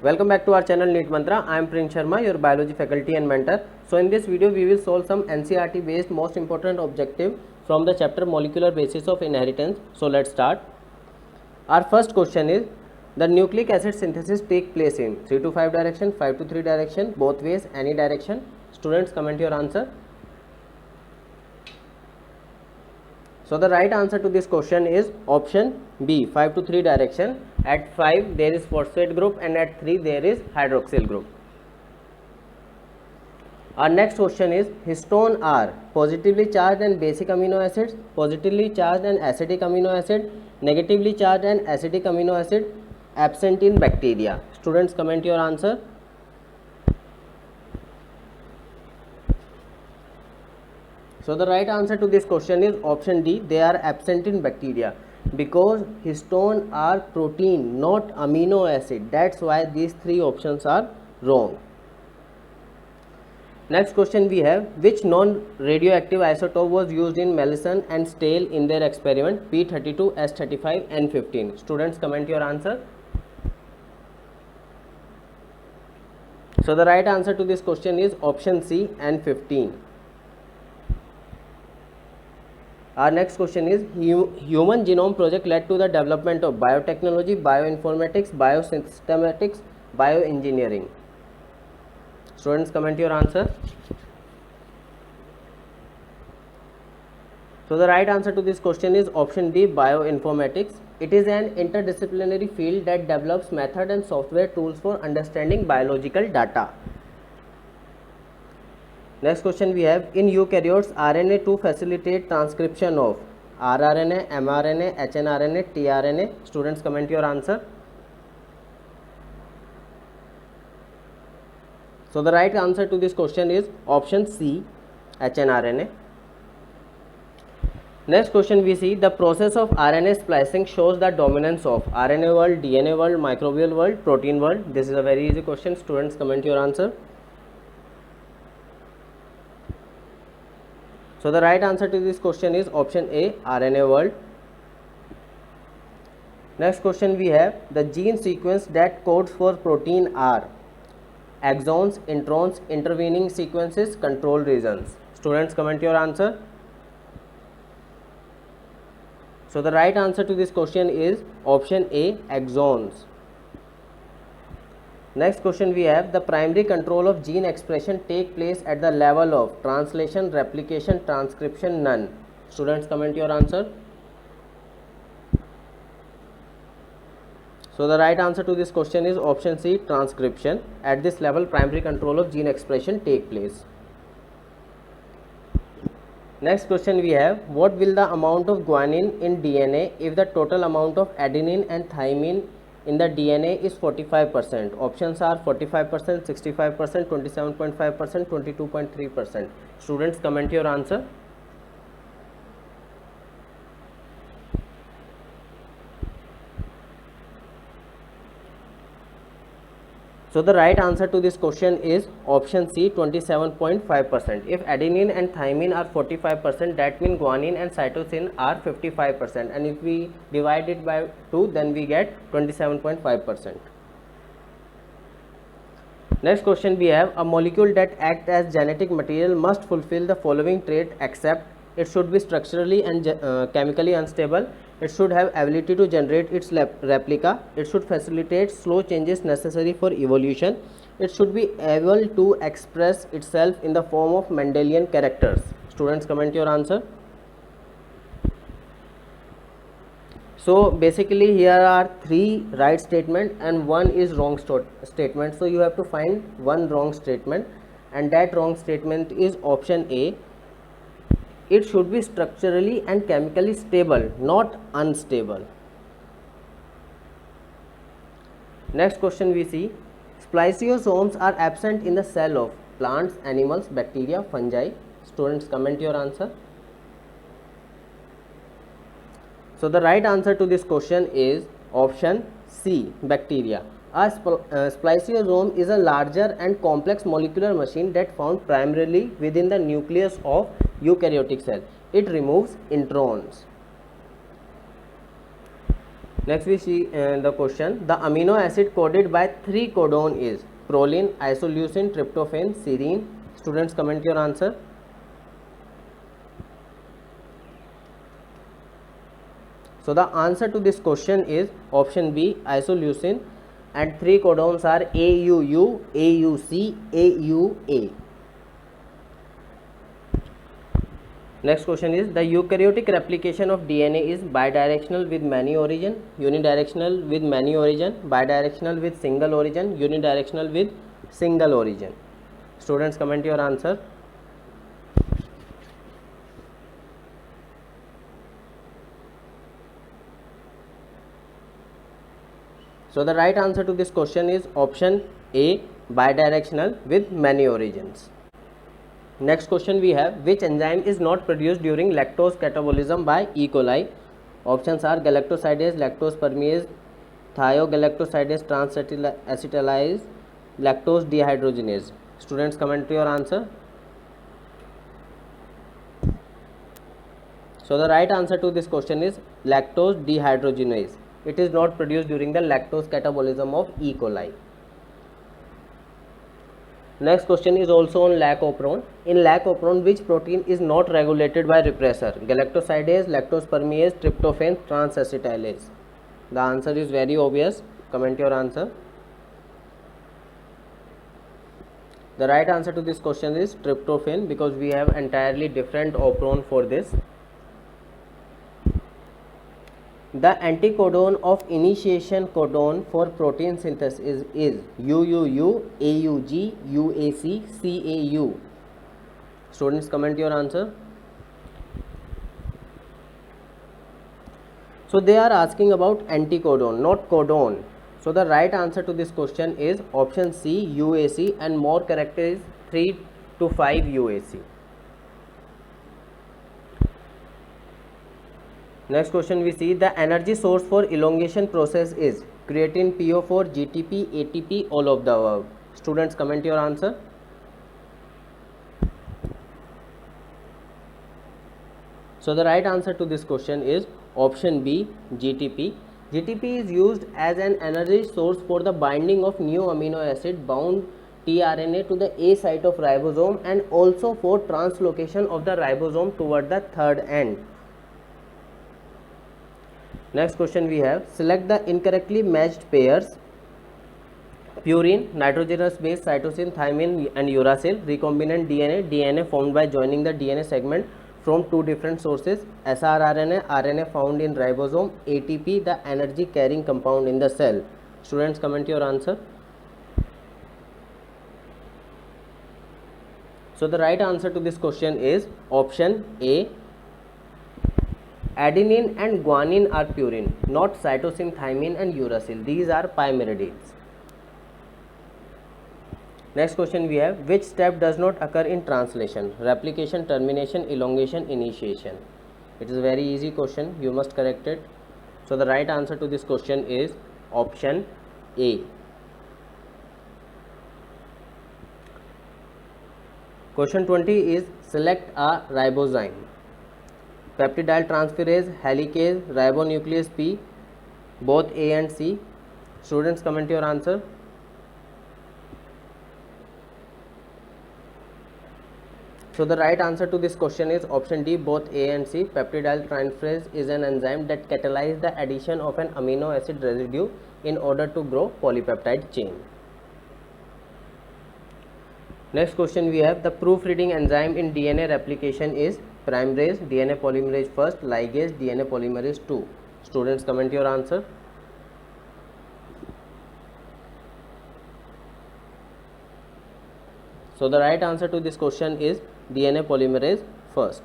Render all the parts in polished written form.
welcome back to our channel NEET Mantra. I am Prince Sharma, your biology faculty and mentor. So in this video we will solve some NCERT based most important objective from the chapter molecular basis of inheritance. So let's start. Our first question is, the nucleic acid synthesis take place in 3 to 5 direction, 5 to 3 direction, both ways, any direction. Students, comment your answer. So the right answer to this question is option B, 5 to 3 direction. At 5 there is phosphate group and at 3 there is hydroxyl group. Our next question is, histone are positively charged and basic amino acids, positively charged and acidic amino acid, negatively charged and acidic amino acid, absent in bacteria. Students, comment your answer. So the right answer to this question is option D, they are absent in bacteria, because histone are protein, not amino acid. That's why these three options are wrong. Next question we have, which non-radioactive isotope was used in Melanson and Stahl in their experiment P32, S35, N15? Students, comment your answer. So the right answer to this question is option C, N15. Our next question is, Human Genome Project led to the development of biotechnology, bioinformatics, biosystematics, bioengineering. Students, comment your answer. So the right answer to this question is option D, bioinformatics. It is an interdisciplinary field that develops method and software tools for understanding biological data. Next question we have, in eukaryotes, RNA to facilitate transcription of rRNA, mRNA, hnRNA, tRNA. Students, comment your answer. So the right answer to this question is option C, hnRNA. Next question we see, the process of RNA splicing shows the dominance of RNA world, DNA world, microbial world, protein world. This is a very easy question. Students, comment your answer. So the right answer to this question is option A, RNA world. Next question we have, the gene sequence that codes for protein are exons, introns, intervening sequences, control regions. Students, comment your answer. So the right answer to this question is option A, exons. Next question we have, the primary control of gene expression take place at the level of translation, replication, transcription, none. Students, comment your answer. So the right answer to this question is option C, transcription. At this level, primary control of gene expression take place. Next question we have, what will the amount of guanine in DNA if the total amount of adenine and thymine in the DNA is 45%. Options are 45%, 65%, 27.5%, 22.3%. Students, comment your answer. So the right answer to this question is option C, 27.5%. If adenine and thymine are 45%, that means guanine and cytosine are 55%, and if we divide it by 2, then we get 27.5%. Next question we have, a molecule that acts as genetic material must fulfill the following trait except it should be structurally and chemically unstable, it should have ability to generate its replica, it should facilitate slow changes necessary for evolution, it should be able to express itself in the form of Mendelian characters. Students, comment your answer. So basically here are 3 right statement and 1 is wrong statement. So you have to find 1 wrong statement, and that wrong statement is option A. It should be structurally and chemically stable, not unstable. Next question we see, spliceosomes are absent in the cell of plants, animals, bacteria, fungi. Students, comment your answer. So the right answer to this question is option C, bacteria. A spliceosome is a larger and complex molecular machine that found primarily within the nucleus of eukaryotic cell. It removes introns. Next we see the question. The amino acid coded by 3 codon is proline, isoleucine, tryptophan, serine. Students, comment your answer. So the answer to this question is option B, isoleucine, and 3 codons are AUU, AUC, AUA. Next question is, the eukaryotic replication of DNA is bidirectional with many origin, unidirectional with many origin, bidirectional with single origin, unidirectional with single origin. Students, comment your answer. So the right answer to this question is option A, bidirectional with many origins. Next question we have, which enzyme is not produced during lactose catabolism by E. coli? Options are galactosidase, lactose permease, thiogalactosidase transacetylase, lactose dehydrogenase. Students, comment your answer. So the right answer to this question is lactose dehydrogenase. It is not produced during the lactose catabolism of E. coli. Next question is also on lac-operon. In lac-operon, which protein is not regulated by repressor? Galactosidase, lactose permease, tryptophan, transacetylase. The answer is very obvious. Comment your answer. The right answer to this question is tryptophan, because we have entirely different operon for this. The anticodon of initiation codon for protein synthesis is UUU, AUG, UAC, CAU. Students, comment your answer. So they are asking about anticodon, not codon. So the right answer to this question is option C, UAC, and more correct is 3 to 5 UAC. Next question we see, the energy source for elongation process is creatine, PO4, GTP, ATP, all of the above. Students, comment your answer. So the right answer to this question is option B, GTP. GTP is used as an energy source for the binding of new amino acid bound tRNA to the A site of ribosome, and also for translocation of the ribosome toward the third end. Next question we have, select the incorrectly matched pairs. Purine, nitrogenous base, cytosine, thymine and uracil, recombinant DNA formed by joining the DNA segment from two different sources, srRNA, RNA found in ribosome, ATP, the energy carrying compound in the cell. Students, comment your answer. So the right answer to this question is option A, adenine and guanine are purine, not cytosine, thymine and uracil. These are pymeridids. Next question we have, which step does not occur in translation? Replication, termination, elongation, initiation. It is a very easy question. You must correct it. So the right answer to this question is option A. Question 20 is, select a ribozyme. Peptidyl transferase, helicase, ribonuclease P, both A and C. Students, comment your answer. So the right answer to this question is option D, both A and C. Peptidyl transferase is an enzyme that catalyzes the addition of an amino acid residue in order to grow polypeptide chain. Next question we have, the proofreading enzyme in DNA replication is primerase, DNA polymerase first, ligase, DNA polymerase 2. Students, comment your answer. So the right answer to this question is DNA polymerase first.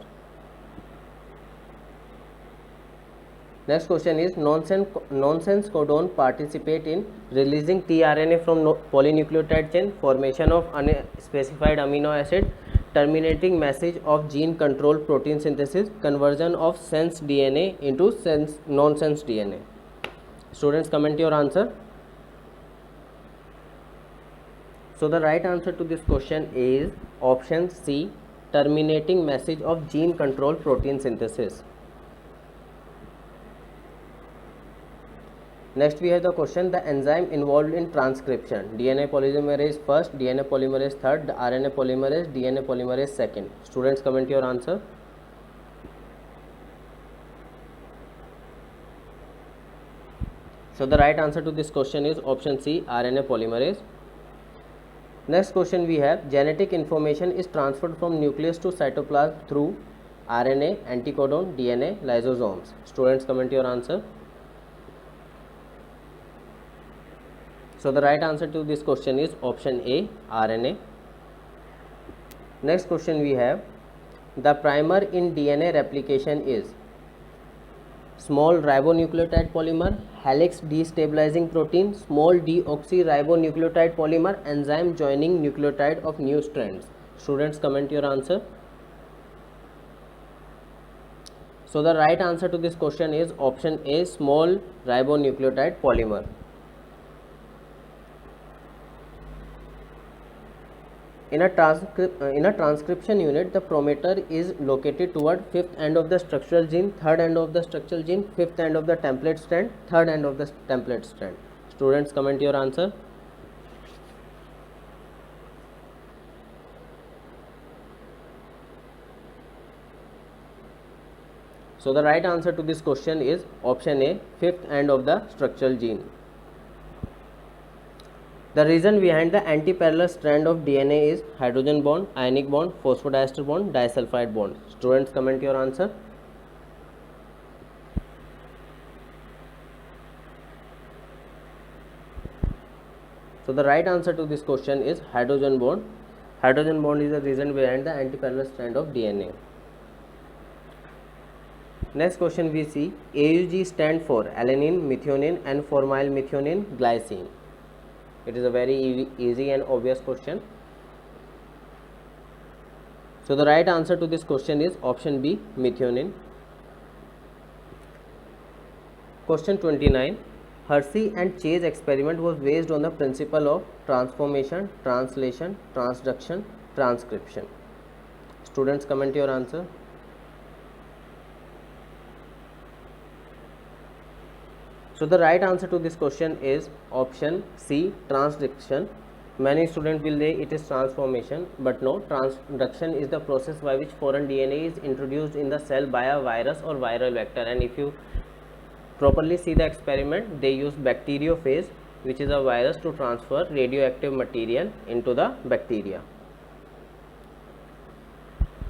Next question is, nonsense codon participate in releasing tRNA from polynucleotide chain, formation of unspecified amino acid, terminating message of gene control protein synthesis, conversion of sense DNA into nonsense DNA. Students, comment your answer. So the right answer to this question is option C, terminating message of gene control protein synthesis. Next we have the question, the enzyme involved in transcription, DNA polymerase first, DNA polymerase third, RNA polymerase, DNA polymerase second. Students, comment your answer. So the right answer to this question is option C, RNA polymerase. Next question we have, genetic information is transferred from nucleus to cytoplasm through RNA, anticodon, DNA, lysosomes. Students, comment your answer. So the right answer to this question is option A, RNA. Next question we have, the primer in DNA replication is small ribonucleotide polymer, helix destabilizing protein, small deoxyribonucleotide polymer, enzyme joining nucleotide of new strands. Students, comment your answer. So the right answer to this question is option A, small ribonucleotide polymer. In a transcription unit, the promoter is located toward fifth end of the structural gene, third end of the structural gene, fifth end of the template strand, third end of the template strand. Students, comment your answer. So the right answer to this question is option A, fifth end of the structural gene. The reason behind the anti-parallel strand of DNA is hydrogen bond, ionic bond, phosphodiester bond, disulfide bond. Students, comment your answer. So the right answer to this question is hydrogen bond. Hydrogen bond is the reason behind the anti-parallel strand of DNA. Next question we see, AUG stand for alanine, methionine and formyl methionine glycine. It is a very easy and obvious question. So the right answer to this question is option B, methionine. Question 29. Hershey and Chase experiment was based on the principle of transformation, translation, transduction, transcription. Students, comment your answer. So the right answer to this question is option C, transduction. Many students will say it is transformation, but no, transduction is the process by which foreign DNA is introduced in the cell by a virus or viral vector. And if you properly see the experiment, they use bacteriophage, which is a virus, to transfer radioactive material into the bacteria.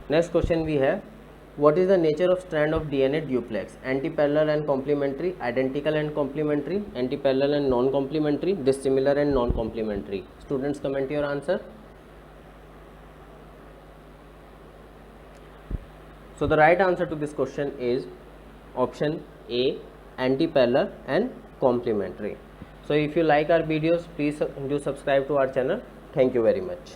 Next question we have, what is the nature of strand of DNA duplex? Anti-parallel and complementary, identical and complementary, anti-parallel and non-complementary, dissimilar and non-complementary. Students, comment your answer. So the right answer to this question is option A, anti-parallel and complementary. So if you like our videos, please do subscribe to our channel. Thank you very much.